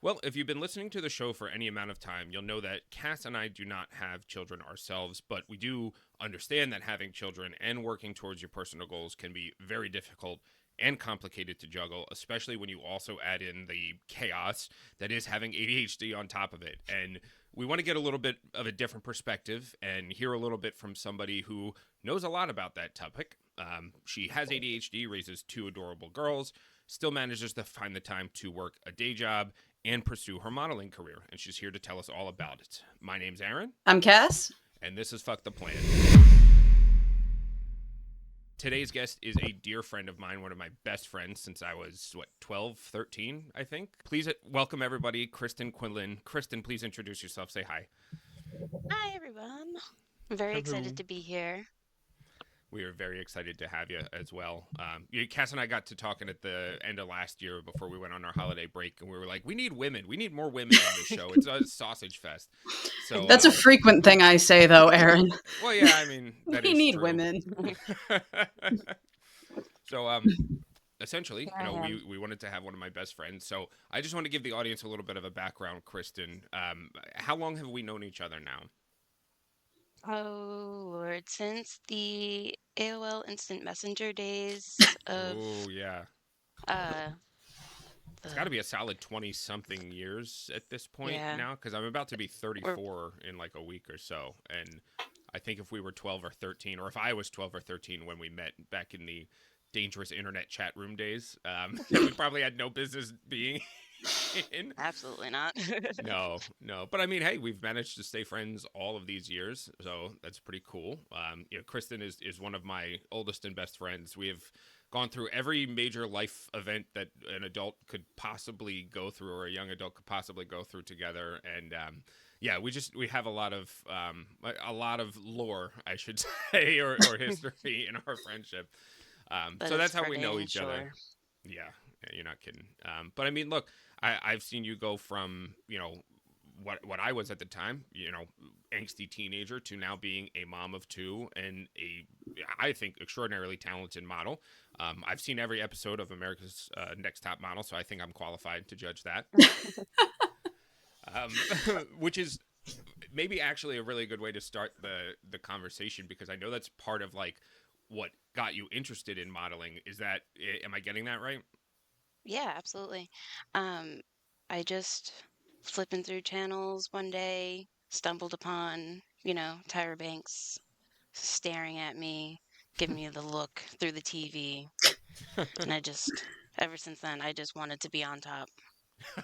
Well, if you've been listening to the show for any amount of time, you'll know that Cass and I do not have children ourselves, but we do understand that having children and working towards your personal goals can be very difficult and complicated to juggle, especially when you also add in the chaos that is having ADHD on top of it. And we want to get a little bit of a different perspective and hear a little bit from somebody who knows a lot about that topic. She has ADHD, raises two adorable girls, still manages to find the time to work a day job and pursue her modeling career. And she's here to tell us all about it. My name's Aaron. I'm Cass. And this is Fuck the Plan. Today's guest is a dear friend of mine, one of my best friends since I was, 12, 13, I think. Please welcome everybody, Kristen Quinlan. Kristen, please introduce yourself. Say hi. Hi, everyone. I'm very excited to be here. We are very excited to have you as well. Cass and I got to talking at the end of last year before we went on our holiday break, and we were like, we need women. We need more women on this show. It's a sausage fest. So That's a frequent thing I say, though, Aaron. Well, yeah, I mean, that we is need true. women. So, essentially, we wanted to have one of my best friends. So I just want to give the audience a little bit of a background, Kristen. How long have we known each other now? Oh, Lord. Since the AOL Instant Messenger days of... Oh, yeah. It's got to be a solid 20-something years at this point now, because I'm about to be 34 in like a week or so. And I think if we were 12 or 13, or if I was 12 or 13 when we met back in the dangerous internet chat room days, we probably had no business being in. Absolutely not. No. But I mean, hey, we've managed to stay friends all of these years, so that's pretty cool. Kristen is one of my oldest and best friends. We have gone through every major life event that an adult could possibly go through, or a young adult could possibly go through together, and we have a lot of lore, I should say, or history in our friendship. So that's how we know each other. Yeah, you're not kidding. But I mean, look, I've seen you go from, what I was at the time, angsty teenager, to now being a mom of two and I think, extraordinarily talented model. I've seen every episode of America's Next Top Model, so I think I'm qualified to judge that. Which is maybe actually a really good way to start the conversation, because I know that's part of like what got you interested in modeling. Am I getting that right? Yeah, absolutely. I just flipping through channels one day, stumbled upon, Tyra Banks staring at me, giving me the look through the TV. And ever since then, I just wanted to be on top.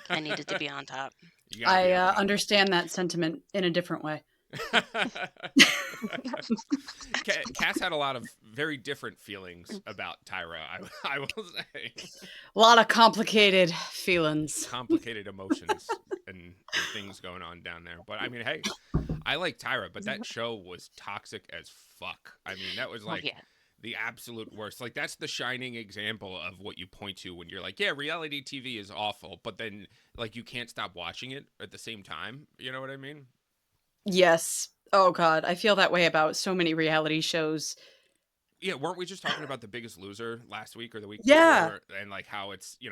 I needed to be on top. I understand that sentiment in a different way. Cass had a lot of very different feelings about Tyra, I will say. A lot of complicated feelings. Complicated emotions and things going on down there. But I mean, hey, I like Tyra, but that show was toxic as fuck. I mean, that was like the absolute worst. Like, that's the shining example of what you point to when you're like, yeah, reality TV is awful, but then like you can't stop watching it at the same time. You know what I mean? Yes. Oh, God. I feel that way about so many reality shows. Yeah, weren't we just talking about The Biggest Loser last week or the week before? before? And like how it's, you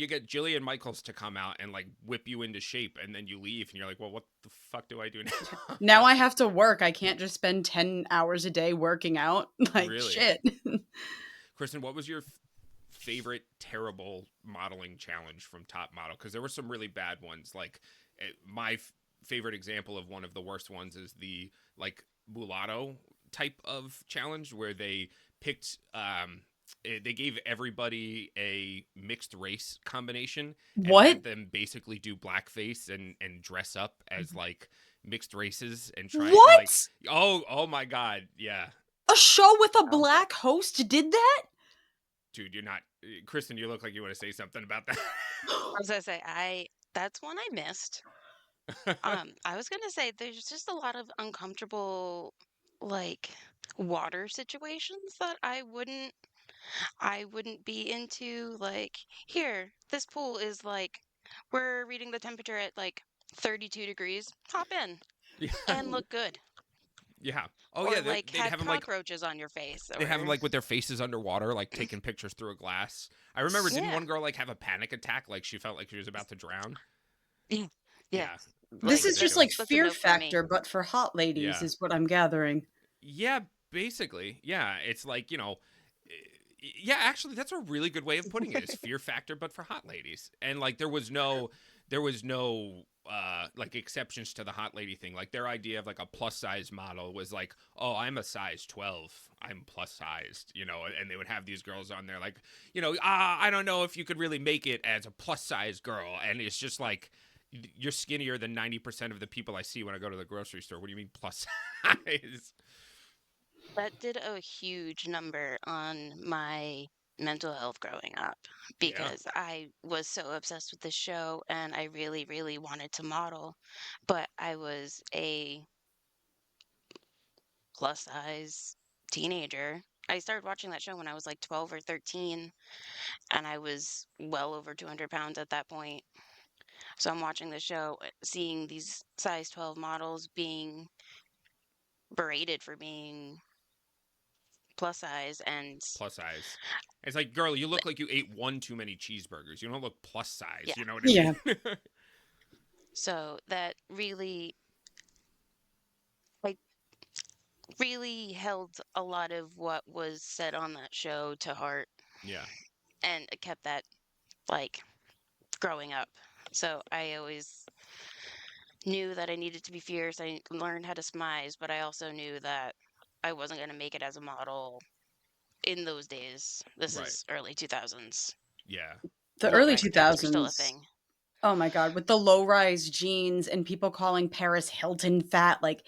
get Jillian Michaels to come out and like whip you into shape, and then you leave and you're like, well, what the fuck do I do now? Now I have to work. I can't just spend 10 hours a day working out. Like, really? Shit. Kristen, what was your favorite terrible modeling challenge from Top Model? Because there were some really bad ones. Like, my favorite example of one of the worst ones is the like mulatto type of challenge, where they picked they gave everybody a mixed race combination and had them basically do blackface and dress up as like mixed races and try like, oh my god, yeah, a show with a black host did that? Dude, you're not Kristen, you look like you want to say something about that. I was gonna say that's one I missed. I was gonna say there's just a lot of uncomfortable like water situations that I wouldn't be into. Like, here, this pool is like, we're reading the temperature at like 32 degrees. Hop in and look good. Yeah. Oh, or yeah. Like they'd have have them cockroaches on your face. They have them like with their faces underwater, like taking pictures through a glass. I remember, didn't one girl like have a panic attack? Like she felt like she was about to drown. Yeah. Yeah. Yeah, This it's Like is just like that's ridiculous. a Fear no for me. Factor, but for hot ladies, Yeah. is what I'm gathering. Yeah, basically. Yeah, it's like, yeah, actually that's a really good way of putting it. Is Fear Factor but for hot ladies. And like there was no like exceptions to the hot lady thing. Like their idea of like a plus size model was like, "Oh, I'm a size 12. I'm plus sized," and they would have these girls on there like, I don't know if you could really make it as a plus size girl." And it's just like you're skinnier than 90% of the people I see when I go to the grocery store. What do you mean plus size? That did a huge number on my mental health growing up Yeah. because I was so obsessed with this show and I really, really wanted to model, but I was a plus size teenager. I started watching that show when I was like 12 or 13, and I was well over 200 pounds at that point. So I'm watching the show, seeing these size 12 models being berated for being plus size, and Plus size. It's like, girl, you look like you ate one too many cheeseburgers. You don't look plus size. yeah. You know what I mean? Yeah. So that really, I really held a lot of what was said on that show to heart, Yeah. and it kept that like growing up. So I always knew that I needed to be fierce. I learned how to smize, but I also knew that I wasn't going to make it as a model in those days. This Right. is early 2000s. Yeah. The No, early Low-rise pants were still a 2000s. thing. Oh my God, with the low rise jeans and people calling Paris Hilton fat. Like,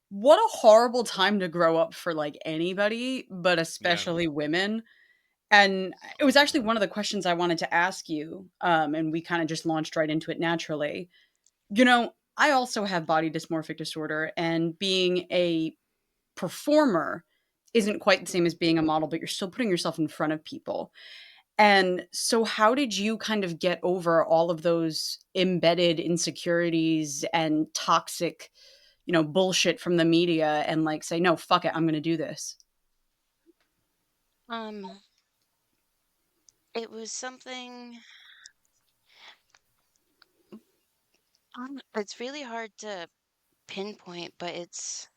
what a horrible time to grow up for like anybody, but yeah. especially women. And it was actually one of the questions I wanted to ask you. And we kind of just launched right into it naturally. I also have body dysmorphic disorder, and being a performer isn't quite the same as being a model, but you're still putting yourself in front of people. And so, how did you kind of get over all of those embedded insecurities and toxic, bullshit from the media and like say, no, fuck it, I'm going to do this? Um, it was something. It's really hard to pinpoint, but it's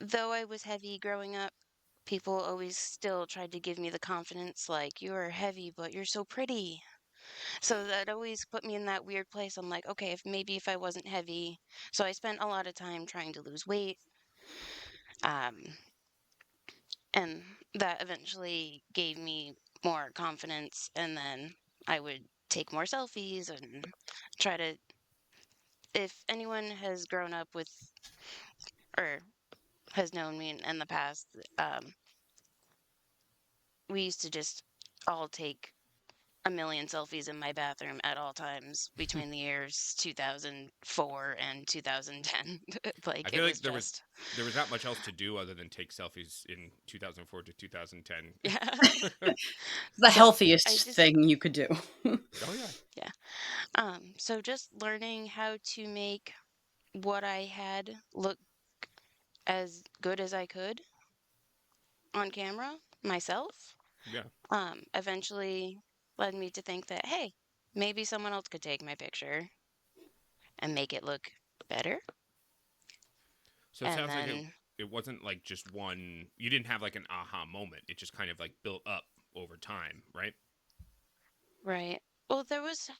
though I was heavy growing up, people always still tried to give me the confidence, like, you're heavy, but you're so pretty. So that always put me in that weird place. I'm like, okay, if I wasn't heavy. So I spent a lot of time trying to lose weight. Um, and that eventually gave me more confidence. And then I would take more selfies and try to, if anyone has grown up with or has known me in the past, um, we used to just all take a million selfies in my bathroom at all times between the years 2004 and 2010. I Like feel it like was there was just, there was not much else to do other than take selfies in 2004 to 2010. yeah. The So I healthiest just, thing you could do. Oh yeah. yeah. So just learning how to make what I had look as good as I could on camera myself, Yeah. eventually led me to think that, hey, maybe someone else could take my picture and make it look better. So it And sounds like it then, it wasn't like just one. You didn't have like an aha moment. It just kind of like built up over time, right? right. Well, there was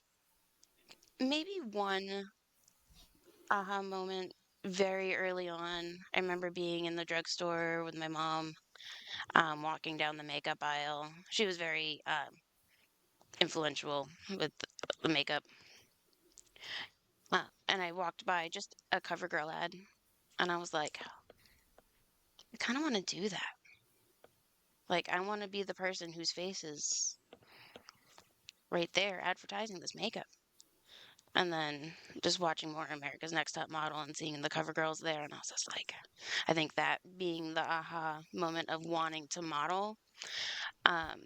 maybe one aha moment very early on. I remember being in the drugstore with my mom, walking down the makeup aisle. She was very influential with the makeup. And I walked by just a CoverGirl ad, and I was like, I kind of want to do that. Like, I want to be the person whose face is right there advertising this makeup. And then just watching more America's Next Top Model and seeing the cover girls there, and I was just like, I think that being the aha moment of wanting to model, um,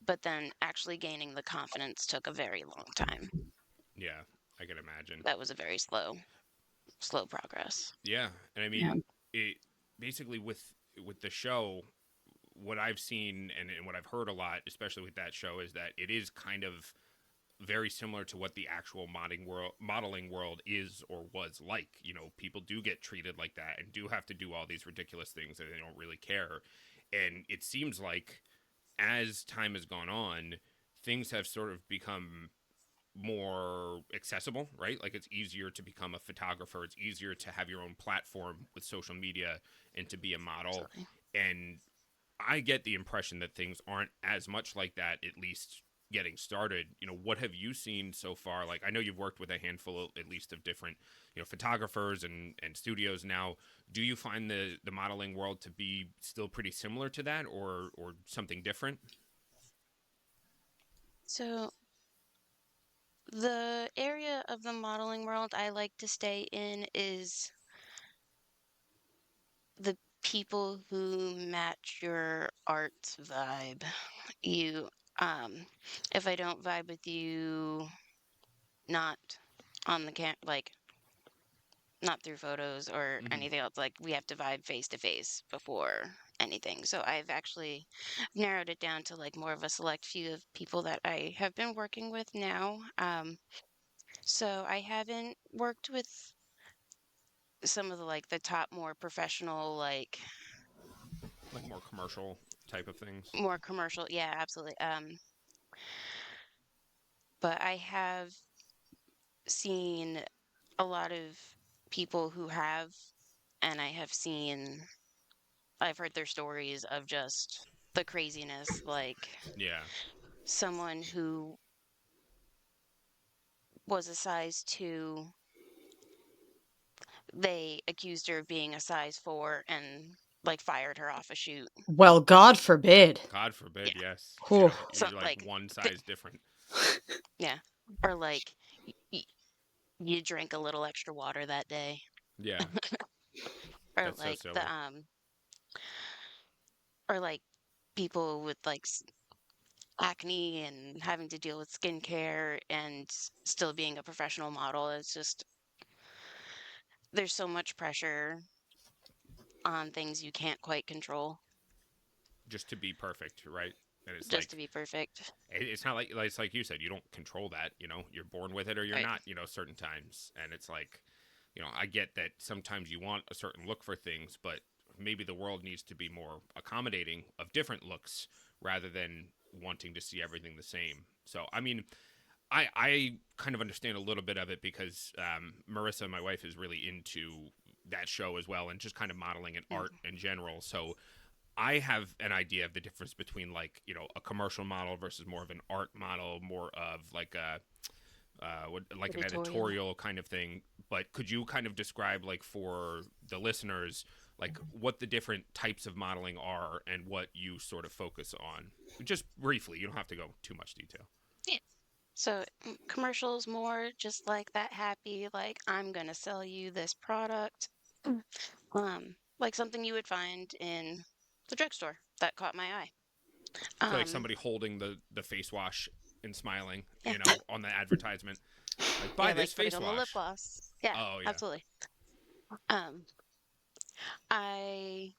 but then actually gaining the confidence took a very long time. Yeah, I can imagine. That was a very slow progress. Yeah, and I Yeah. mean, it basically with the show, what I've seen and what I've heard a lot, especially with that show, is that it is kind of very similar to what the actual modeling world is or was like. You know, people do get treated like that and do have to do all these ridiculous things and they don't really care. And it seems like as time has gone on, things have sort of become more accessible, right? Like it's easier to become a photographer, it's easier to have your own platform with social media and to be a model. Absolutely. And I get the impression that things aren't as much like that, at least getting started. You know, what have you seen so far? Like, I know you've worked with a handful, at least, of different, you know, photographers and studios now. Do you find the modeling world to be still pretty similar to that, or something different? So the area of the modeling world I like to stay in is the people who match your art's vibe. You, um, if I don't vibe with you, not on the like not through photos or Mm-hmm. anything else, like we have to vibe face to face before anything. So I've actually narrowed it down to like more of a select few of people that I have been working with now. So I haven't worked with some of the like the top more professional, like Like more commercial type of things. more commercial. Yeah, absolutely. But I have seen a lot of people who have, and I've heard their stories of just the craziness, like Yeah. someone who was a size 2, they accused her of being a size 4 and like fired her off a shoot. Well, God forbid. God Yeah. forbid, yes. You Whew. know, So you're like like one th- size different. yeah. Or like you drank a little extra water that day. Yeah. Or That's so like silly. or like people with like acne and having to deal with skincare and still being a professional model. It's just there's so much pressure on things you can't quite control Just to be perfect, right? And it's just to like be perfect. it's not like it's like you said, you don't control that. You know, you're born with it or you're Right. not. You know, certain times, and it's like, you know, I get that sometimes you want a certain look for things, but maybe the world needs to be more accommodating of different looks rather than wanting to see everything the same. So, I mean, I kind of understand a little bit of it because Marissa, my wife, is really into that show as well, and just kind of modeling and art Mm. in general. So I have an idea of the difference between, like, you know, a commercial model versus more of an art model, more of like a like an Editorial. editorial kind of thing. But could you kind of describe, like, for the listeners, like what the different types of modeling are and what you sort of focus on? Just briefly, you don't have to go too much detail. Yeah. So commercials more just like that happy, like I'm gonna sell you this product. Mm. Like something you would find in the drugstore that caught my eye. So like Um, somebody holding the face wash and smiling, yeah. you know, on the advertisement, like buy Yeah, this like putting face on the lip wash. gloss. Yeah, Oh yeah, absolutely. Um, I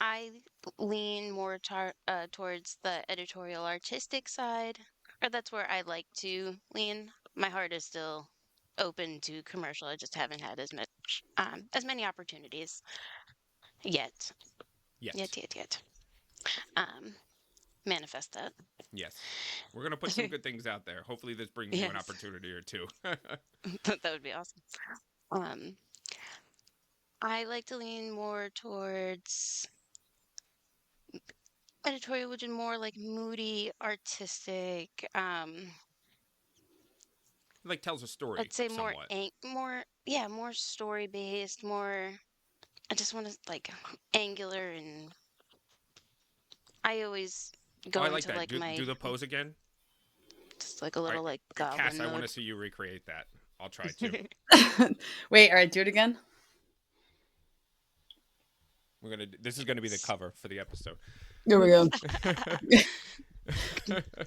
I lean more towards the editorial artistic side, or that's where I like to lean. My heart is still open to commercial. I just haven't had as many opportunities yet. yet, Yet. Um, manifest that. yes. We're gonna put some good things out there. Hopefully, this brings you an Yes, opportunity or two. that would be awesome. Um, I like to lean more towards editorial, which is more like moody, artistic. Like tells a story I'd say somewhat. more story based, more I just want to like angular and I always Oh, I go like into that. like Do my the pose again. just like a All little right, like Cass, goblin I want to mode. see you recreate that. I'll try to. Wait, all right, do it again. We're gonna. This is gonna be the cover for the episode. There we go.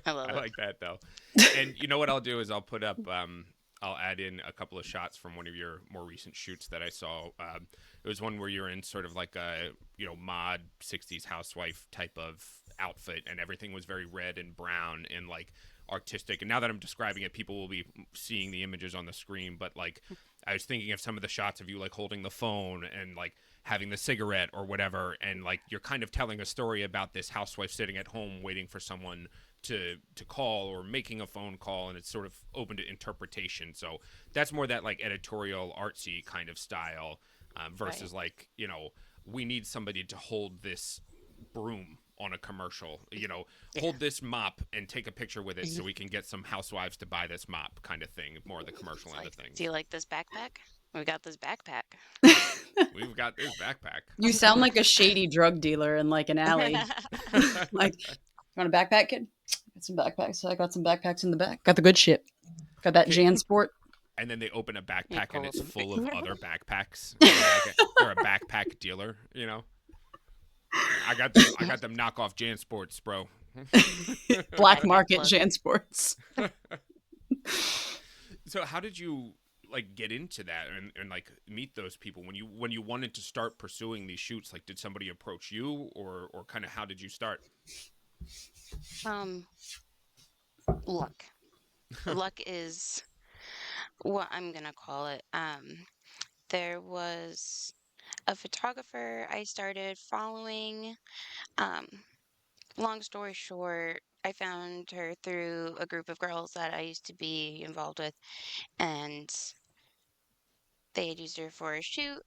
I love I it. like that though. And you know what I'll do is I'll put up I'll add in a couple of shots from one of your more recent shoots that I saw. It was one where you're in sort of like a, you know, mod 60s housewife type of outfit and everything was very red and brown and like artistic. And now that I'm describing it, people will be seeing the images on the screen. But like, I was thinking of some of the shots of you like holding the phone and like having the cigarette or whatever, and like you're kind of telling a story about this housewife sitting at home waiting for someone to call or making a phone call, and it's sort of open to interpretation. So that's more that like editorial artsy kind of style, versus Right. like, you know, we need somebody to hold this broom on a commercial, you know, Yeah. hold this mop and take a picture with it so we can get some housewives to buy this mop kind of thing, more the commercial It's end of like, do things. you like this backpack? We got this backpack. We've got this backpack. You sound like a shady drug dealer in like an alley. Like, you want a backpack, kid? Got some backpacks. I got some backpacks in the back. Got the good shit. Got that Okay, JanSport. and then they open a You backpack and pull it's them. full of other backpacks. And they're a backpack dealer, you know. I got them knockoff JanSports, bro. Black Backpack market plug. JanSports. So how did you like get into that and like meet those people when you wanted to start pursuing these shoots? Like, did somebody approach you, or kind of how did you start? Um, luck. Luck is what I'm gonna call it. There was a photographer I started following. Um, Long story short, I found her through a group of girls that I used to be involved with, and they had used her for a shoot.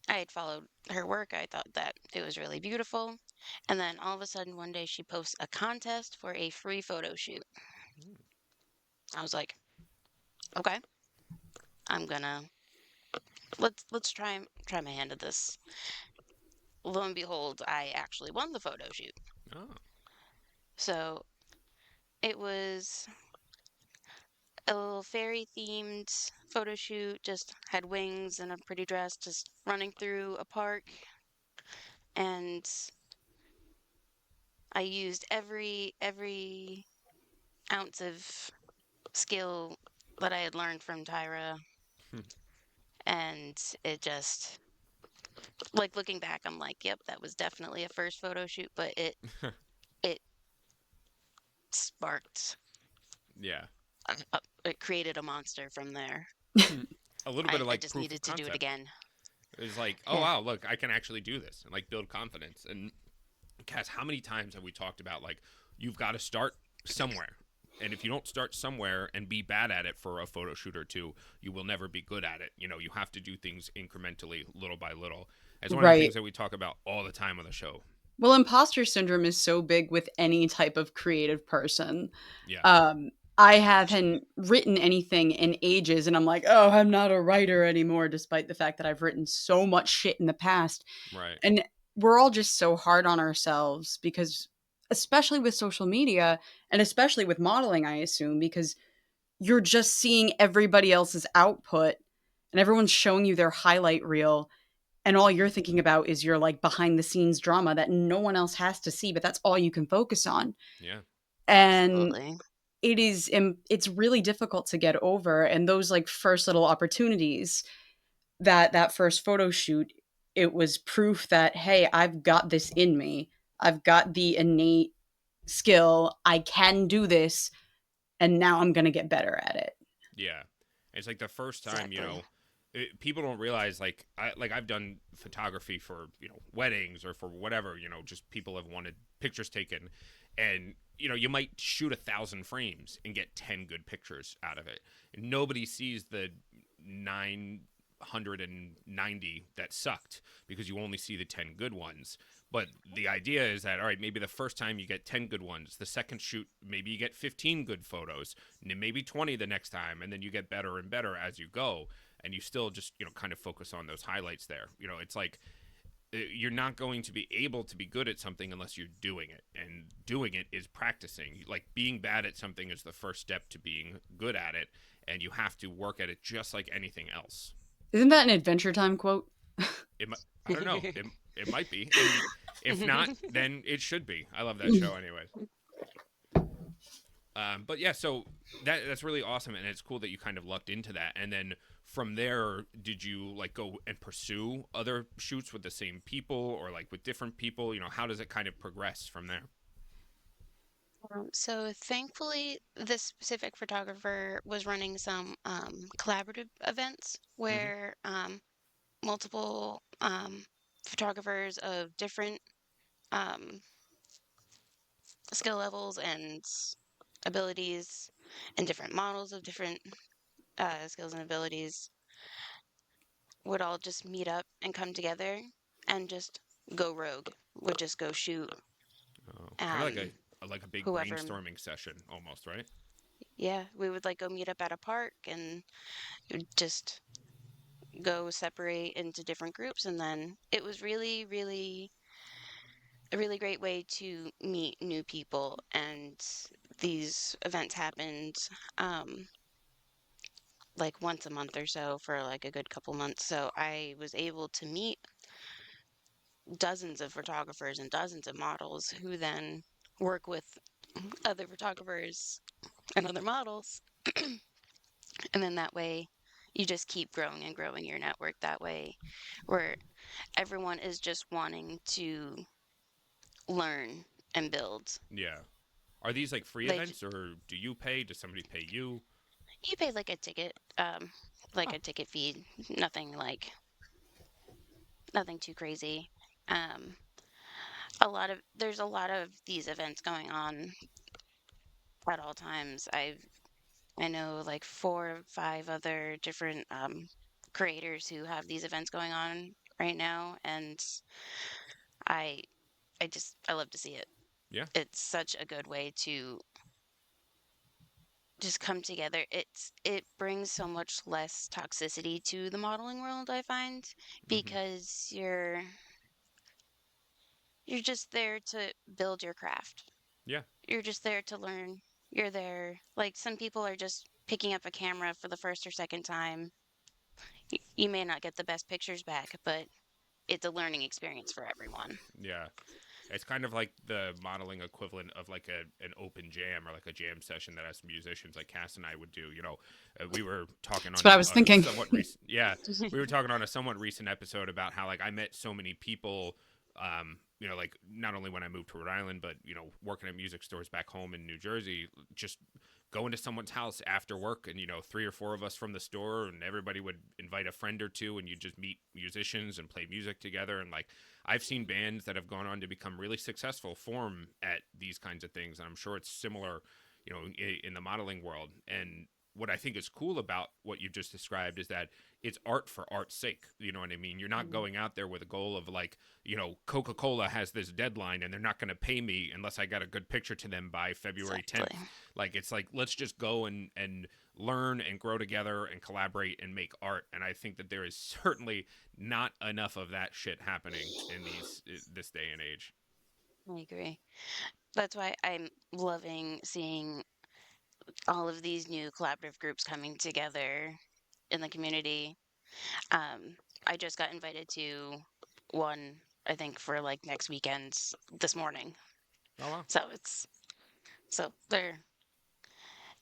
I had followed her work. I thought that it was really beautiful. And then all of a sudden, one day, she posts a contest for a free photo shoot. I was like, okay, I'm gonna let's try my hand at this. Lo and behold, I actually won the photo shoot. Oh, So it was a little fairy themed photo shoot, just had wings and a pretty dress, just running through a park. And I used every ounce of skill that I had learned from Tyra. And it just, like looking back, I'm like, yep, that was definitely a first photo shoot, but it sparked, yeah. it created a monster from there. A little bit of I like just proof of needed to do it concept. again. It was like, oh Yeah. wow, look, I can actually do this, and like build confidence. And Cass, how many times have we talked about like you've got to start somewhere, and if you don't start somewhere and be bad at it for a photo shoot or two, you will never be good at it. You know, you have to do things incrementally, little by little. It's one of the Right. things that we talk about all the time on the show. Well, imposter syndrome is so big with any type of creative person. Yeah, Um, I haven't written anything in ages, and I'm like, oh, I'm not a writer anymore, despite the fact that I've written so much shit in the past. right. And we're all just so hard on ourselves because, especially with social media and especially with modeling, I assume, because you're just seeing everybody else's output and everyone's showing you their highlight reel, and all you're thinking about is your like behind the scenes drama that no one else has to see, but that's all you can focus on. Yeah, And Absolutely. it's really difficult to get over, and those like first little opportunities, that first photo shoot, it was proof that hey, I've got this in me. I've got the innate skill. I can do this, and now I'm going to get better at it. yeah. It's like the first time, you Exactly. know, people don't realize I've done photography for, you know, weddings or for whatever, you know, just people have wanted pictures taken, and you know, you might shoot 1,000 frames and get 10 good pictures out of it, and nobody sees the 990 that sucked because you only see the 10 good ones. But the idea is that, all right, maybe the first time you get 10 good ones, the second shoot maybe you get 15 good photos, and maybe 20 the next time, and then you get better and better as you go, and you still just, you know, kind of focus on those highlights there. You know, it's like you're not going to be able to be good at something unless you're doing it, and doing it is practicing. Like, being bad at something is the first step to being good at it, and you have to work at it just like anything else. Isn't that an Adventure Time quote? I don't know. It might be, and if not, then it should be. I love that show, anyways. But yeah, so that's really awesome, and it's cool that you kind of lucked into that. And then from there, did you like go and pursue other shoots with the same people or like with different people? You know, how does it kind of progress from there? So thankfully, this specific photographer was running some collaborative events Hmm. where multiple photographers of different um, skill levels and abilities and different models of different skills and abilities would all just meet up and come together and just go rogue, would just go shoot Oh, kind of um, like a big whoever. brainstorming session, almost, right? Yeah, we would like go meet up at a park and just go separate into different groups. And then it was really, really a really great way to meet new people. And these events happened um, like once a month or so for like a good couple months. So I was able to meet dozens of photographers and dozens of models who then work with other photographers and other models. And then that way you just keep growing and growing your network that way, where everyone is just wanting to learn and build. Yeah. Are these like free They events, or do you pay? Does somebody pay you? You pay like Oh. a ticket fee, nothing like nothing too crazy. Um, there's a lot of these events going on at all times. I know like 4 or 5 other different creators who have these events going on right now, and I I love to see it. Yeah. It's such a good way to just come together. It brings so much less toxicity to the modeling world, I find, Hmm. because you're just there to build your craft. Yeah. You're just there to learn. You're there. Like some people are just picking up a camera for the first or second time. You may not get the best pictures back, but it's a learning experience for everyone. Yeah. It's kind of like the modeling equivalent of like an open jam or like a jam session that us musicians like Cass and I would do. We were talking That's on what I was a thinking. somewhat recent, yeah, we were talking on a somewhat recent episode about how like I met so many people, like not only when I moved to Rhode Island, but working at music stores back home in New Jersey, just going to someone's house after work, and 3 or 4 of us from the store, and everybody would invite a friend or two, and you just meet musicians and play music together. And like I've seen bands that have gone on to become really successful form at these kinds of things, and I'm sure it's similar, in the modeling world. And what I think is cool about what you just described is that it's art for art's sake. You know what I mean? You're not Mhm. going out there with a goal of like, Coca-Cola has this deadline and they're not going to pay me unless I got a good picture to them by February Exactly. 10th. Like it's like let's just go and learn and grow together and collaborate and make art. And I think that there is certainly not enough of that shit happening in this day and age. I agree. That's why I'm loving seeing all of these new collaborative groups coming together in the community. Um, I just got invited to one, I think, for like next weekend this morning. Oh wow. So they're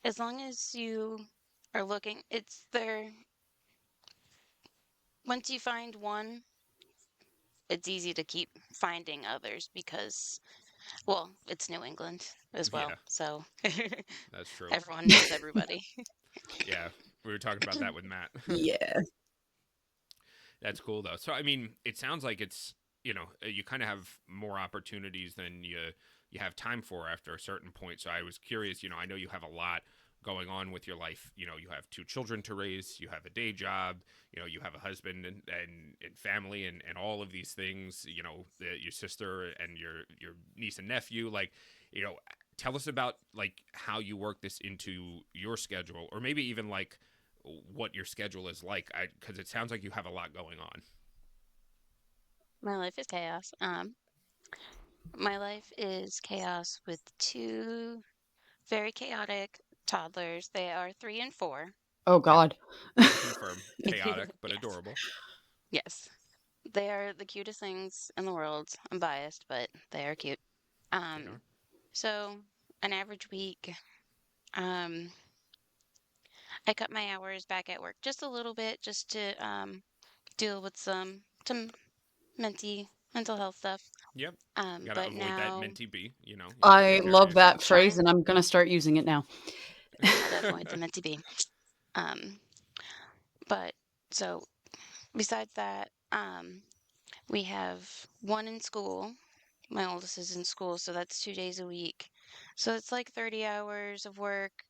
as long as you are looking, it's there. Once you find one, it's easy to keep finding others because, well, it's New England as well. Yeah, So that's true. everyone knows everybody. Yeah, we were talking about that with Matt. Yeah. That's cool though. So I mean, it sounds like it's you kind of have more opportunities than you have time for after a certain point. So I was curious. I know you have a lot going on with your life. You have 2 children to raise. You have a day job. You have a husband and family and all of these things. Your sister and your niece and nephew. Like, tell us about like how you work this into your schedule, or maybe even like what your schedule is like, because it sounds like you have a lot going on. My life is chaos. My life is chaos with two very chaotic toddlers. They are 3 and 4. Oh Yep, God. confirm. Chaotic but Yes, adorable. yes. They are the cutest things in the world. I'm biased, but they are cute. They Um, are. so an average week, um, I cut my hours back at work just a little bit just to deal with some mental health stuff. Yep. Gotta But avoid that now mentee B. You gotta I take care of love yourself. that phrase, trying and I'm gonna start using it now. how to avoid the meant to be. Um, but so besides that, we have one in school. My oldest is in school, so that's 2 days a week. So it's like 30 hours of work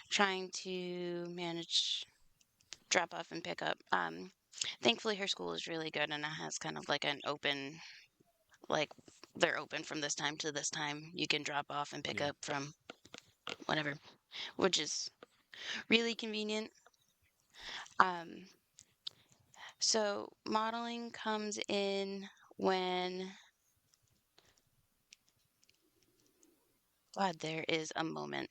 trying to manage drop off and pick up. Thankfully, her school is really good and it has kind of like an open, like they're open from this time to this time. You can drop off and pick Yeah. up from whatever, which is really convenient. Um, so modeling comes in when, God, there is a moment.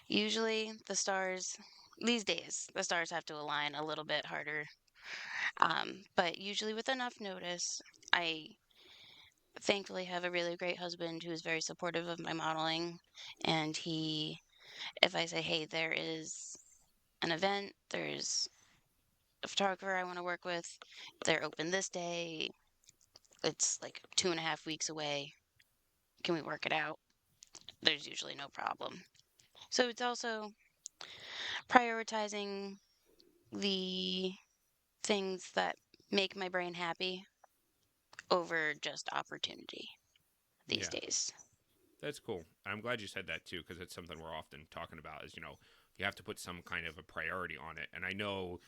Usually the stars, these days, the stars have to align a little bit harder. But usually with enough notice, I thankfully have a really great husband who is very supportive of my modeling. And he, if I say, hey, there is an event, there's a photographer I want to work with, they're open this day, it's like 2.5 weeks away. Can we work it out? There's usually no problem. So it's also prioritizing the things that make my brain happy over just opportunity these Yeah. days. That's cool. I'm glad you said that too, because it's something we're often talking about. Is you have to put some kind of a priority on it. And I know,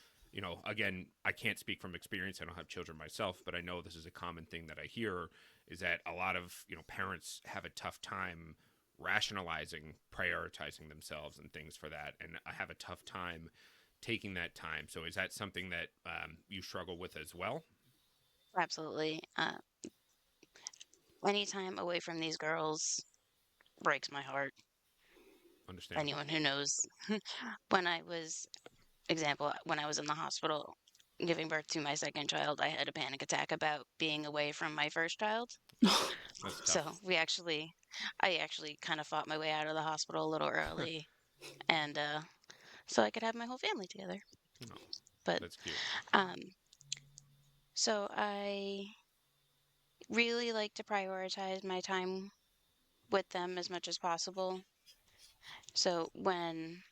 again, I can't speak from experience. I don't have children myself, but I know this is a common thing that I hear is that a lot of parents have a tough time rationalizing, prioritizing themselves and things for that, and I have a tough time taking that time. So is that something that you struggle with as well? Absolutely. Any time away from these girls breaks my heart. Understandable. Anyone who knows, when I was, example, when I was in the hospital giving birth to my second child, I had a panic attack about being away from my first child. That's tough. So I actually kind of fought my way out of the hospital a little early, and so I could have my whole family together. Oh, But that's cute. um, so I really like to prioritize my time with them as much as possible. So when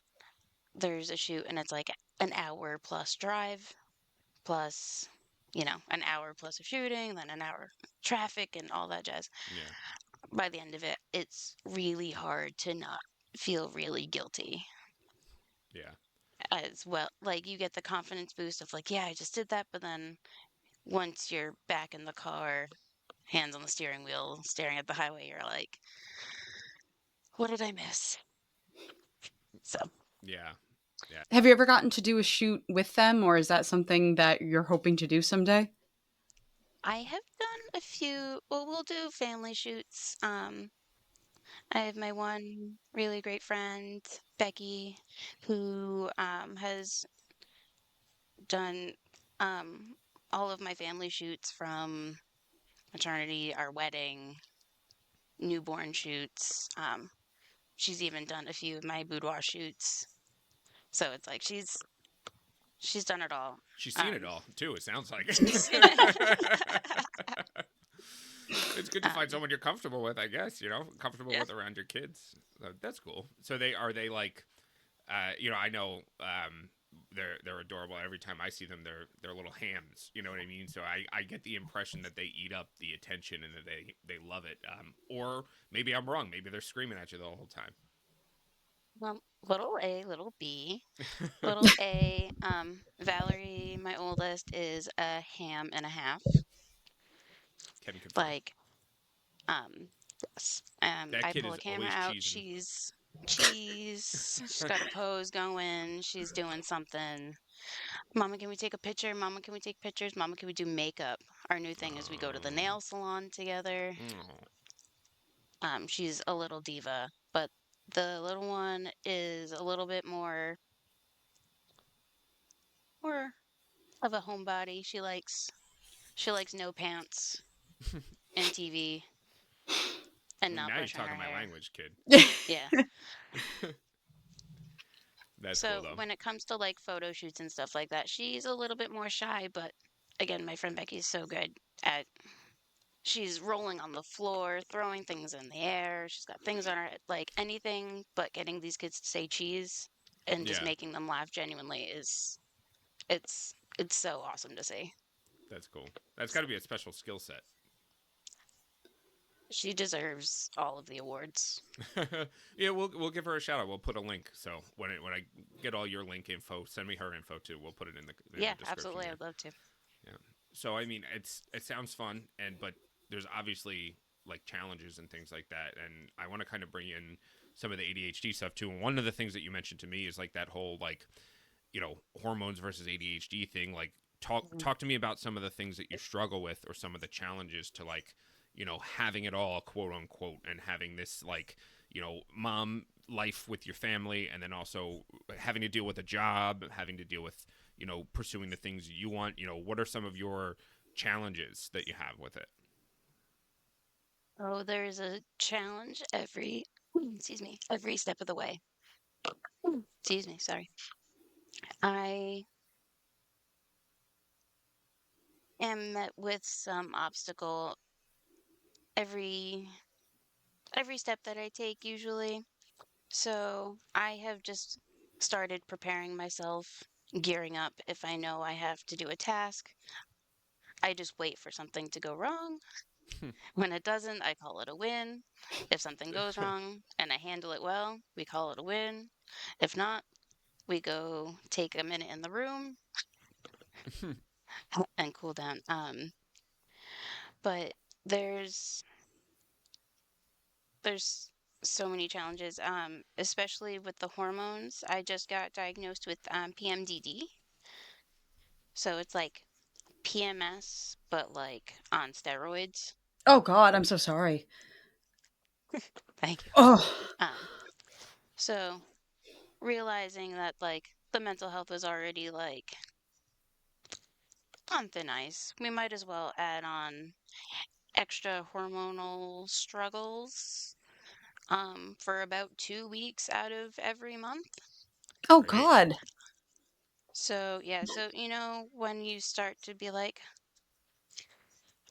there's a shoot and it's like an hour plus drive, plus, an hour plus of shooting, then an hour traffic and all that jazz. Yeah. By the end of it, it's really hard to not feel really guilty Yeah. as well. Like you get the confidence boost of like, yeah, I just did that, but then once you're back in the car, hands on the steering wheel, staring at the highway, you're like, what did I miss? So Yeah. Yeah. Have you ever gotten to do a shoot with them, or is that something that you're hoping to do someday? I have done a few, well, we'll do family shoots. I have my one really great friend, Becky, who has done um, all of my family shoots from maternity, our wedding, newborn shoots. She's even done a few of my boudoir shoots. So it's like she's done it all. She's seen it Um, all too. It sounds like. she's It's good to find um, someone you're comfortable with, I guess. Comfortable yeah. with around your kids. That's cool. So they like, I know they're adorable. Every time I see them, they're little hams. You know what I mean? So I get the impression that they eat up the attention and that they love it. Or maybe I'm wrong. Maybe they're screaming at you the whole time. Well, little A, little B. Little A, Valerie, my oldest, is a ham and a half. Can confirm. Like, yes. That I kid pull a is camera always out. cheesing. She's cheese. She's got a pose going. She's doing something. Mama, can we take a picture? Mama, can we take pictures? Mama, can we do makeup? Our new thing is we go to the Oh, nail salon together. oh. She's a little diva, but the little one is a little bit more of a homebody. She likes no pants and TV and not Now you're brushing her talking my hair. language, kid. Yeah. That's cool So though. when it comes to like photo shoots and stuff like that, she's a little bit more shy, but again, my friend Becky's so good at she's rolling on the floor, throwing things in the air. She's got things on her head, like anything but getting these kids to say cheese and just Yeah, making them laugh genuinely is it's so awesome to see. that's cool. That's got to be a special skill set. She deserves all of the awards. Yeah, we'll give her a shout out. We'll put a link. So when I get all your link info, send me her info too. We'll put it in the Yeah, description absolutely. here. I'd love to. Yeah. So I mean, it sounds fun, but there's obviously like challenges and things like that, and I want to kind of bring in some of the ADHD stuff too. And one of the things that you mentioned to me is like that whole like hormones versus ADHD thing. Like talk to me about some of the things that you struggle with, or some of the challenges to like having it all, quote unquote, and having this like mom life with your family, and then also having to deal with a job, having to deal with pursuing the things you want. What are some of your challenges that you have with it? Oh, there's a challenge every, excuse me, every step of the way. Excuse me, sorry. I am met with some obstacle every every step that I take usually. So I have just started preparing myself, gearing up if I know I have to do a task. I just wait for something to go wrong. When it doesn't, I call it a win. If something goes wrong and I handle it well, we call it a win. If not, we go take a minute in the room and cool down. But there's there's so many challenges, especially with the hormones. I just got diagnosed with PMDD, so it's like PMS, but like on steroids. Oh God, I'm so sorry. Thank you. Oh, Um, so realizing that like the mental health was already like on thin ice, we might as well add on extra hormonal struggles for about 2 weeks out of every month. oh Great. God. So yeah, so when you start to be like,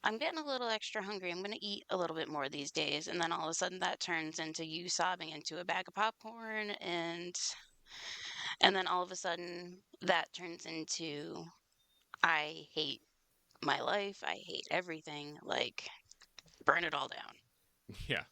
I'm getting a little extra hungry, I'm gonna eat a little bit more these days, and then all of a sudden that turns into you sobbing into a bag of popcorn, and then all of a sudden that turns into I hate my life, I hate everything, like burn it all down. Yeah.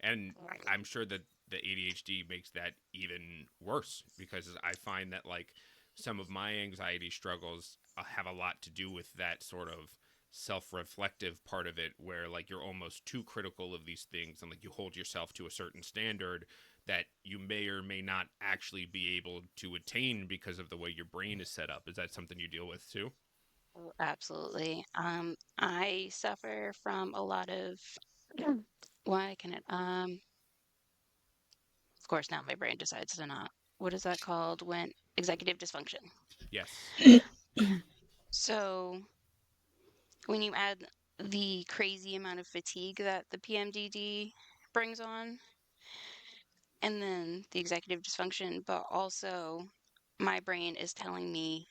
And I'm sure that the ADHD makes that even worse, because I find that like some of my anxiety struggles have a lot to do with that sort of self-reflective part of it, where like you're almost too critical of these things, and like you hold yourself to a certain standard that you may or may not actually be able to attain because of the way your brain is set up. Is that something you deal with too? Oh, absolutely. I suffer from a lot of why can it of course now my brain decides to not. What is that called when executive dysfunction? Yes. So when you add the crazy amount of fatigue that the PMDD brings on, and then the executive dysfunction, but also my brain is telling me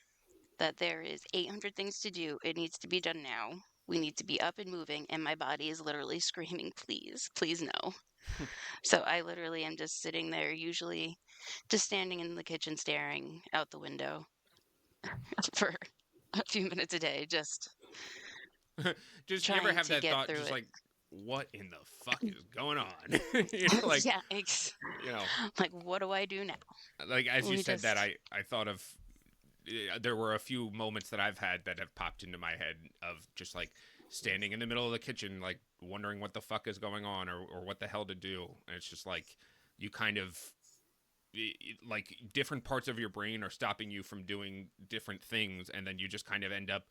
that there is 800 things to do. It needs to be done now. We need to be up and moving, and my body is literally screaming, please, please no. So I literally am just sitting there, usually just standing in the kitchen staring out the window for a few minutes a day, just Just you ever trying have to that get thought, through just it. like, what in the fuck is going on? Like, Yeah, you know, like what do I do now? like as you We said that, just I thought of there were a few moments that I've had that have popped into my head of just like standing in the middle of the kitchen, like wondering what the fuck is going on, or what the hell to do. And it's just like you kind of like different parts of your brain are stopping you from doing different things, and then you just kind of end up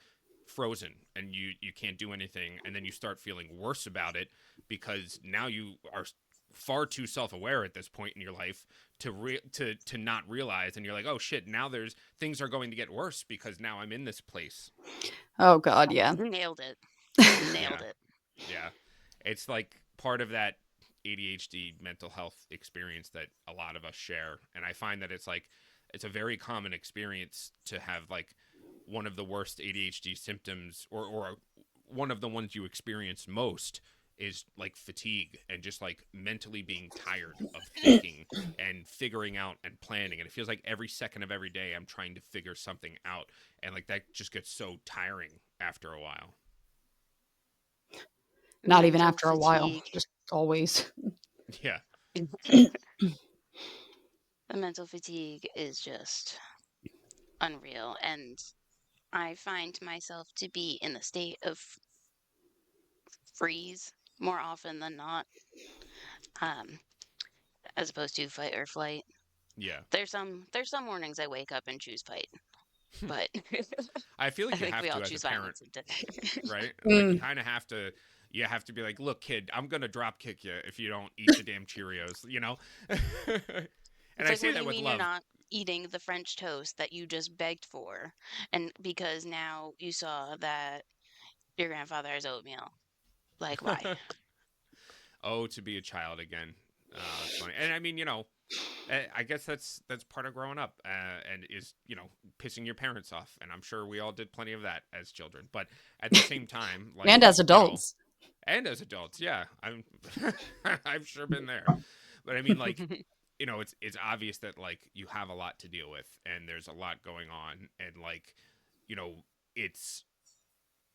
frozen, and you can't do anything, and then you start feeling worse about it because now you are far too self-aware at this point in your life to not realize, and you're like, oh shit, now there's things are going to get worse because now I'm in this place. Oh God, yeah. nailed it. Yeah. Nailed it. Yeah. It's like part of that ADHD mental health experience that a lot of us share. And I find that it's like, it's a very common experience to have like one of the worst ADHD symptoms, or one of the ones you experience most is like fatigue and just like mentally being tired of thinking and figuring out and planning. And it feels like every second of every day I'm trying to figure something out. And like that just gets so tiring after a while. Not even Mental after a while, fatigue. just always. Yeah. The mental fatigue is just unreal. And I find myself to be in the state of freeze more often than not, um, as opposed to fight or flight. Yeah. There's some mornings I wake up and choose fight, but I feel I like you think have we all to as a choose parent, violence in today. right? Like you Mm. kind of have to. You have to be like, look, kid, I'm gonna drop kick you if you don't eat the damn Cheerios, you know. And It's I like, say what do that you with mean you're love. not eating the French toast that you just begged for? And because now you saw that your grandfather has oatmeal. Like, why? Oh, to be a child again. It's funny, and I mean, I guess that's part of growing up, and is pissing your parents off, and I'm sure we all did plenty of that as children. But at the same time, And like as adults. and as adults, yeah, I'm I've sure been there. But I mean, like, it's obvious that like you have a lot to deal with, and there's a lot going on, and like, you know, it's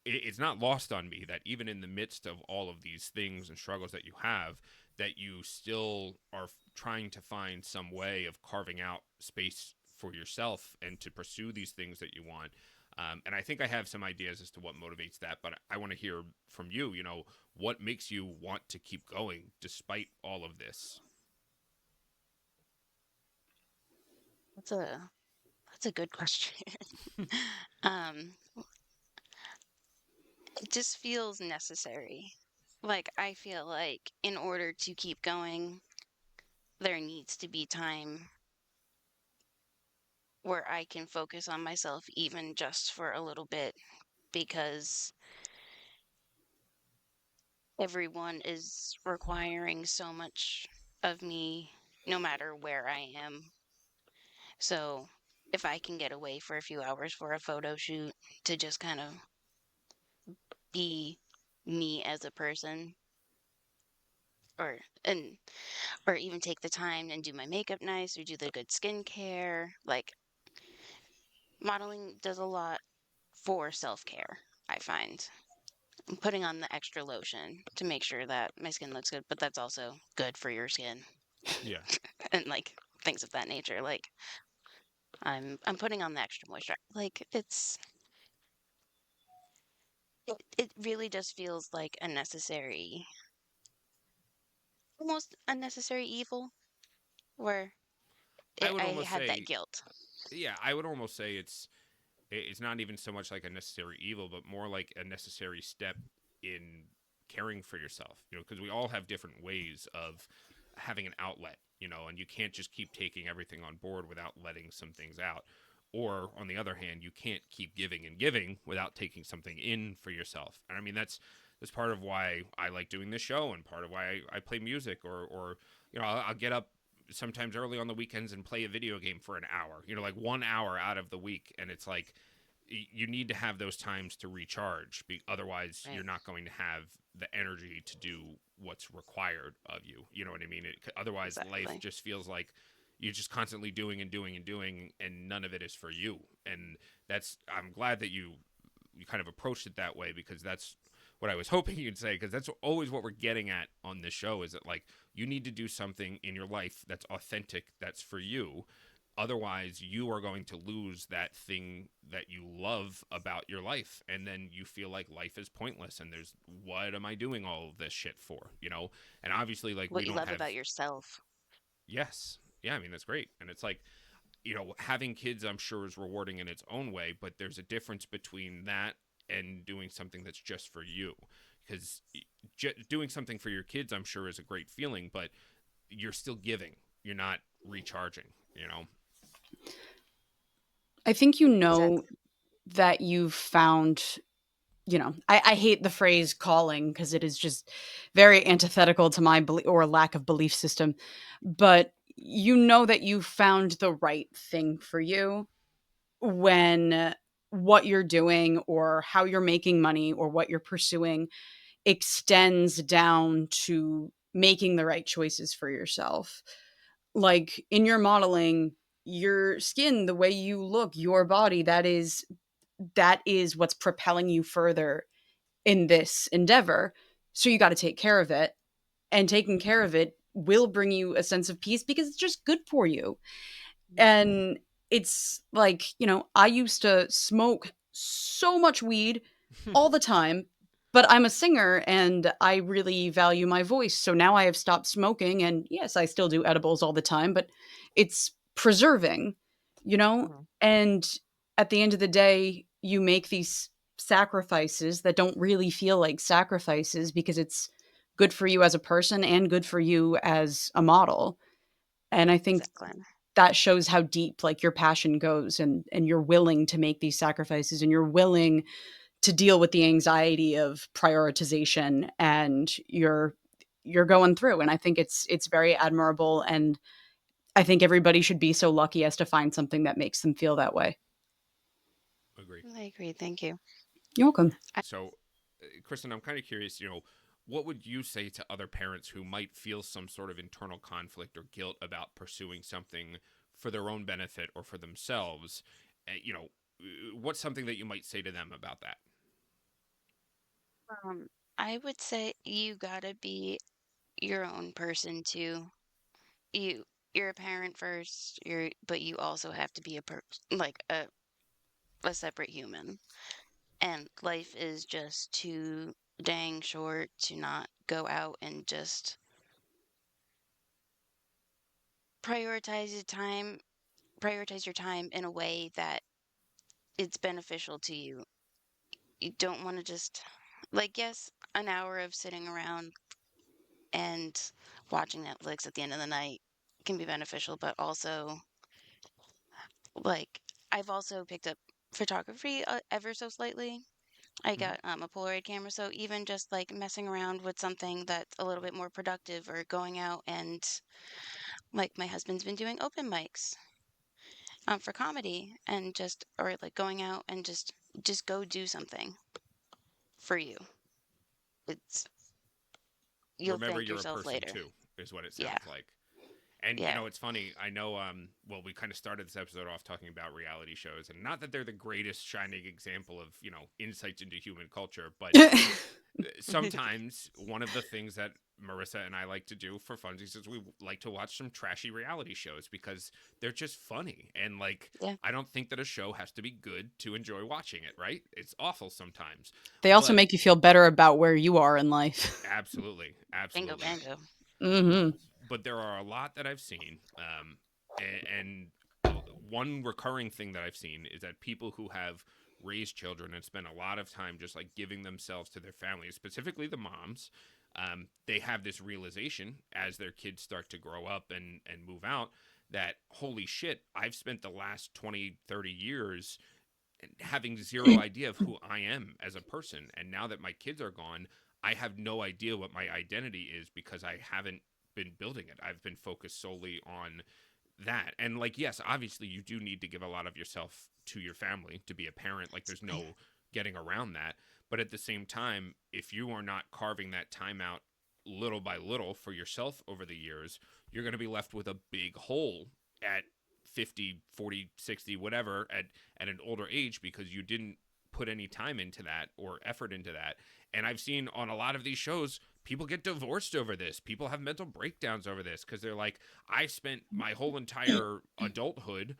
it's not lost on me that even in the midst of all of these things and struggles that you have, that you still are trying to find some way of carving out space for yourself and to pursue these things that you want. And I think I have some ideas as to what motivates that, but I want to hear from you. What makes you want to keep going despite all of this? That's a good question. um, it just feels necessary. Like I feel like in order to keep going, there needs to be time where I can focus on myself even just for a little bit because everyone is requiring so much of me no matter where I am. So if I can get away for a few hours for a photo shoot to just kind of be me as a person or and or even take the time and do my makeup nice or do the good skincare, like modeling does a lot for self-care, I find. I'm putting on the extra lotion to make sure that my skin looks good, but that's also good for your skin Yeah. and like things of that nature. Like I'm putting on the extra moisture. Like it really just feels like a necessary, almost unnecessary evil where I would I almost had that say, guilt. yeah, I would almost say it's not even so much like a necessary evil, but more like a necessary step in caring for yourself. Because we all have different ways of having an outlet. And you can't just keep taking everything on board without letting some things out. Or on the other hand, you can't keep giving and giving without taking something in for yourself. And I mean, that's part of why I like doing this show, and part of why I play music, or I'll get up sometimes early on the weekends and play a video game for an hour, like 1 hour out of the week. And it's like, you need to have those times to recharge. Otherwise, you're Right. not going to have the energy to do what's required of you. You know what I mean? Otherwise, life Exactly. just feels like you're just constantly doing and doing and doing, and none of it is for you. And I'm glad that you kind of approached it that way, because that's what I was hoping you'd say, because that's always what we're getting at on this show, is that like you need to do something in your life that's authentic, that's for you. Otherwise, you are going to lose that thing that you love about your life, and then you feel like life is pointless, and there's, what am I doing all of this shit for? And obviously, like, What we you don't love have. about yourself. Yes, yeah, I mean, that's great. And it's like, having kids, I'm sure, is rewarding in its own way, but there's a difference between that and doing something that's just for you. Because doing something for your kids, I'm sure, is a great feeling, but you're still giving. You're not recharging. I think you know Exactly. that you've found, I hate the phrase calling because it is just very antithetical to my or lack of belief system. But you know that you found the right thing for you when what you're doing or how you're making money or what you're pursuing extends down to making the right choices for yourself. Like in your modeling, your skin, the way you look, your body, that is what's propelling you further in this endeavor. So you got to take care of it, and taking care of it will bring you a sense of peace because it's just good for you. And it's like, I used to smoke so much weed all the time, but I'm a singer and I really value my voice. So now I have stopped smoking. And yes, I still do edibles all the time, but it's preserving, you know? Mhm. And at the end of the day, you make these sacrifices that don't really feel like sacrifices because it's good for you as a person and good for you as a model. And I think Exactly. that shows how deep like your passion goes, and you're willing to make these sacrifices, and you're willing to deal with the anxiety of prioritization, and you're going through. And I think it's very admirable, and I think everybody should be so lucky as to find something that makes them feel that way. Agree. I agree. Thank you. You're welcome. I, So, Kristen, I'm kind of curious, what would you say to other parents who might feel some sort of internal conflict or guilt about pursuing something for their own benefit or for themselves? What's something that you might say to them about that? um, I would say you gotta be your own person too. You you're a parent first. But you also have to be like a separate human. And life is just too dang short to not go out and just prioritize your time, prioritize your time in a way that it's beneficial to you. You don't want to just, like, yes, an hour of sitting around and watching Netflix at the end of the night can be beneficial, but also, like, I've also picked up photography ever so slightly. I Hmm. got a Polaroid camera, so even just like messing around with something that's a little bit more productive or going out and like my husband's been doing open mics for comedy and just or like going out and just go do something for you. It's you'll Remember, thank you're a yourself person later. too, is what it Yeah. sounds like. And Yeah. it's funny. I know. Well, we kind of started this episode off talking about reality shows, and not that they're the greatest shining example of insights into human culture, but sometimes one of the things that Marissa and I like to do for funsies is we like to watch some trashy reality shows because they're just funny. And like, Yeah. I don't think that a show has to be good to enjoy watching it, right? It's awful sometimes. They also But make you feel better about where you are in life. absolutely, Bingo absolutely. bango. Hmm. But there are a lot that I've seen, and one recurring thing that I've seen is that people who have raised children and spend a lot of time just like giving themselves to their families, specifically the moms, they have this realization as their kids start to grow up and move out that holy shit, I've spent the last 20, 30 years having zero idea of who I am as a person. And now that my kids are gone, I have no idea what my identity is because I haven't been building it. I've been focused solely on that. And like, yes, obviously you do need to give a lot of yourself to your family to be a parent. Like there's Yeah. no getting around that. But at the same time, if you are not carving that time out little by little for yourself over the years, you're going to be left with a big hole at 50, 40, 60, whatever at an older age because you didn't put any time into that or effort into that. And I've seen on a lot of these shows people get divorced over this. People have mental breakdowns over this because they're like, I spent my whole entire adulthood,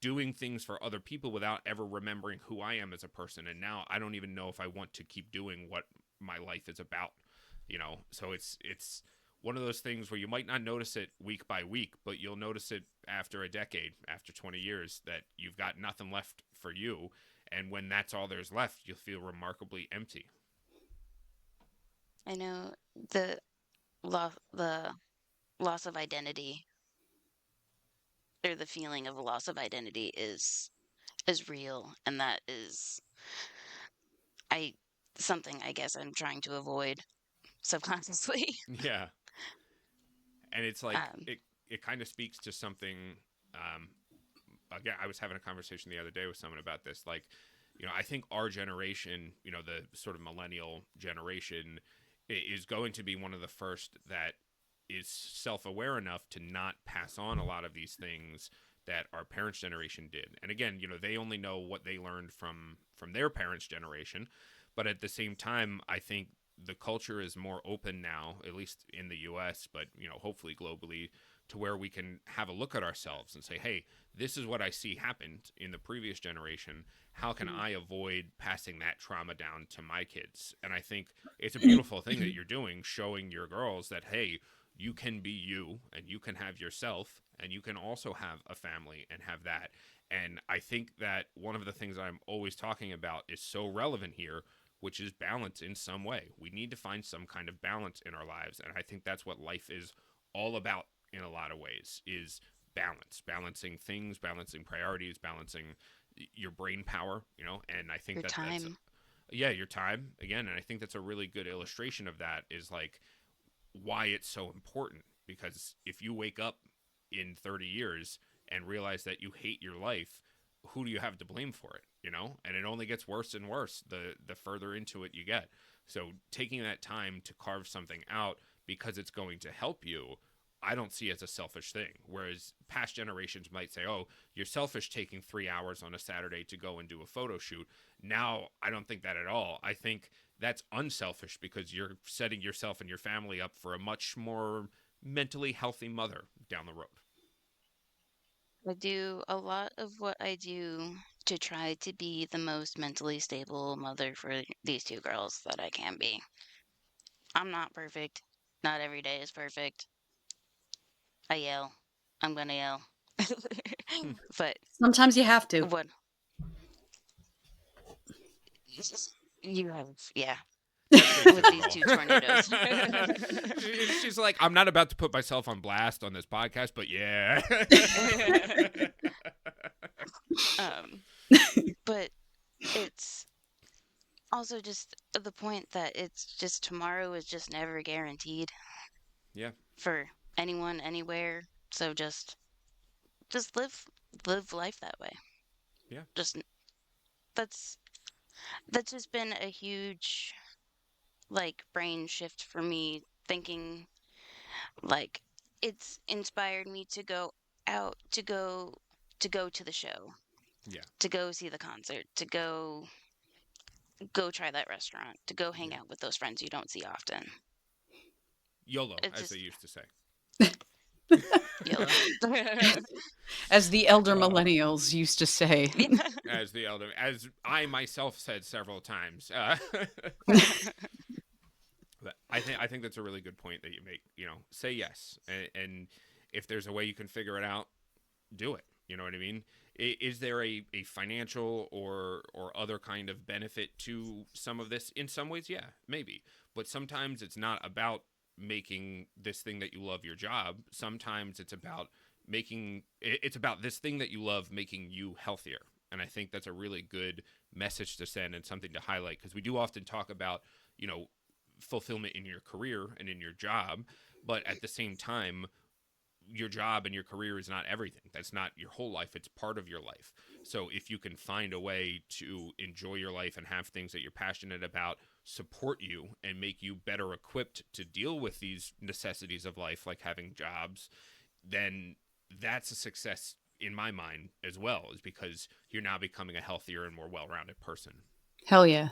doing things for other people without ever remembering who I am as a person. And now I don't even know if I want to keep doing what my life is about. So it's one of those things where you might not notice it week by week, but you'll notice it after a decade, after 20 years, that you've got nothing left for you. And when that's all there's left, you'll feel remarkably empty. I know the loss of identity or the feeling of a loss of identity is real, and that is I something I guess I'm trying to avoid subconsciously. Yeah. And it's like um it kind of speaks to something um again, I was having a conversation the other day with someone about this. Like, I think our generation, the sort of millennial generation, is going to be one of the first that is self-aware enough to not pass on a lot of these things that our parents' generation did. And again, they only know what they learned from their parents' generation, but at the same time, I think the culture is more open now, at least in the US, but hopefully globally, to where we can have a look at ourselves and say, hey, this is what I see happened in the previous generation. How can I avoid passing that trauma down to my kids? And I think it's a beautiful thing that you're doing, showing your girls that, hey, you can be you and you can have yourself and you can also have a family and have that. And I think that one of the things I'm always talking about is so relevant here, which is balance in some way. We need to find some kind of balance in our lives. And I think that's what life is all about in a lot of ways, is balance, balancing things, balancing priorities, balancing your brain power, and I think Your that's time. yeah, your time again. And I think that's a really good illustration of that, is like why it's so important. Because if you wake up in 30 years and realize that you hate your life, who do you have to blame for it? And it only gets worse and worse the further into it you get. So taking that time to carve something out because it's going to help you, I don't see as a selfish thing. Whereas past generations might say, oh, you're selfish taking 3 hours on a Saturday to go and do a photo shoot. Now, I don't think that at all. I think that's unselfish because you're setting yourself and your family up for a much more mentally healthy mother down the road. I do a lot of what I do to try to be the most mentally stable mother for these two girls that I can be. I'm not perfect. Not every day is perfect. I yell. I'm gonna yell. But Sometimes you have to. what you have, yeah, That's pretty with these typical. two tornadoes. She's like, I'm not about to put myself on blast on this podcast, but yeah. um, but it's also just the point that it's just tomorrow is just never guaranteed Yeah. for anyone, anywhere. So just live life that way. Yeah. Just that's that's just been a huge like brain shift for me thinking like it's inspired me to go out to go to the show, Yeah. to go see the concert, to go try that restaurant, to go hang Yeah. out with those friends you don't see often. YOLO, It's as they just used to say. yellow. As the elder Uh, millennials used to say. as the elder, as I myself said several times. But I think that's a really good point that you make. Say yes, and if there's a way you can figure it out, do it. You know what I mean? Is there a financial or other kind of benefit to some of this? In some ways, yeah, maybe. But sometimes it's not about making this thing that you love your job. Sometimes it's about this thing that you love making you healthier. And I think that's a really good message to send and something to highlight, because we do often talk about, you know, fulfillment in your career and in your job, but at the same time, your job and your career is not everything. That's not your whole life. It's part of your life. So if you can find a way to enjoy your life and have things that you're passionate about support you and make you better equipped to deal with these necessities of life, like having jobs, then that's a success in my mind as well, is because you're now becoming a healthier and more well-rounded person. Hell yeah.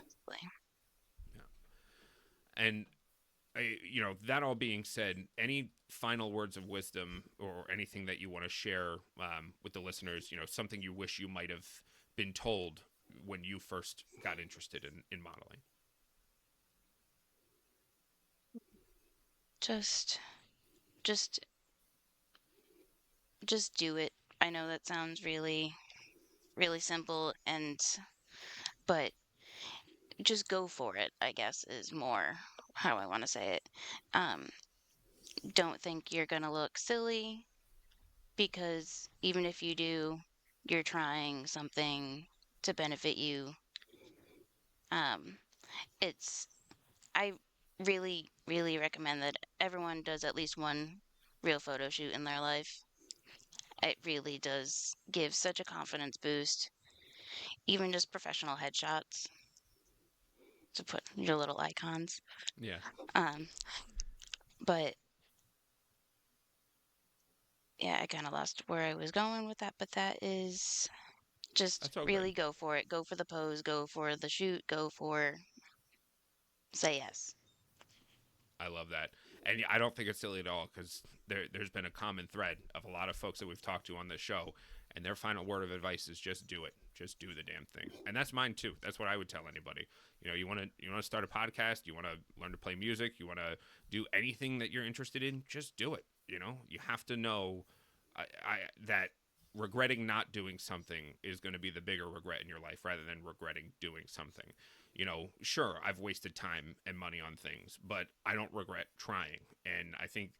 Yeah. And that all being said, any final words of wisdom or anything that you want to share with the listeners, something you wish you might have been told when you first got interested in modeling? just just just do it. I know that sounds really simple and but just go for it, I guess is more how I want to say it. Um don't think you're going to look silly because even if you do, you're trying something to benefit you. Um it's I really recommend that everyone does at least one real photo shoot in their life. It really does give such a confidence boost. Even just professional headshots to put your little icons. Yeah, Um, but yeah, I kind of lost where I was going with that, but that is just that's all good. really go for it. Go for the pose, go for the shoot, go for say yes. I love that. And I don't think it's silly at all because there's been a common thread of a lot of folks that we've talked to on this show, and their final word of advice is just do it. Just do the damn thing. And that's mine too. That's what I would tell anybody. You want to start a podcast, you want to learn to play music, you want to do anything that you're interested in, just do it. You have to know that regretting not doing something is going to be the bigger regret in your life rather than regretting doing something. Sure, I've wasted time and money on things, but I don't regret trying. And I think,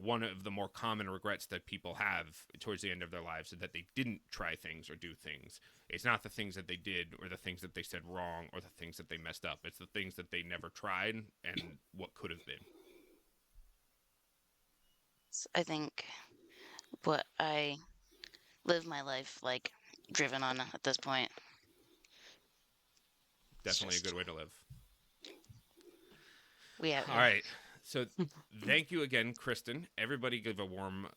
one of the more common regrets that people have towards the end of their lives is that they didn't try things or do things. It's not the things that they did or the things that they said wrong or the things that they messed up. It's the things that they never tried and what could have been. I think what I live my life like driven on at this point. It's Definitely a just good way to live. we out All here. right. So thank you again, Kristen. Everybody give a warm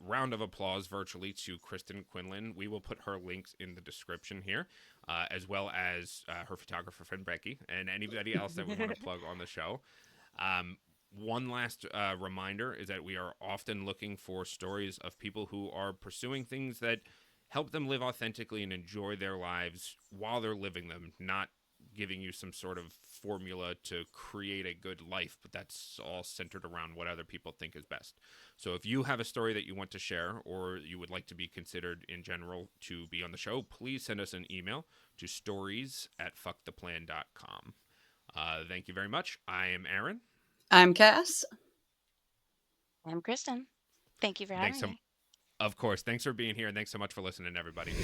round of applause virtually to Kristen Quinlan. We will put her links in the description here, as well as her photographer friend Becky and anybody else that we want to plug on the show. One last reminder is that we are often looking for stories of people who are pursuing things that help them live authentically and enjoy their lives while they're living them, not giving you some sort of formula to create a good life, but that's all centered around what other people think is best. So if you have a story that you want to share or you would like to be considered in general to be on the show, please send us an email to stories@fucktheplan.com. Thank you very much. I am Aaron. I'm Cass. I'm Kristen. Thank you for Thanks having so me. Of course. Thanks for being here and thanks so much for listening, everybody.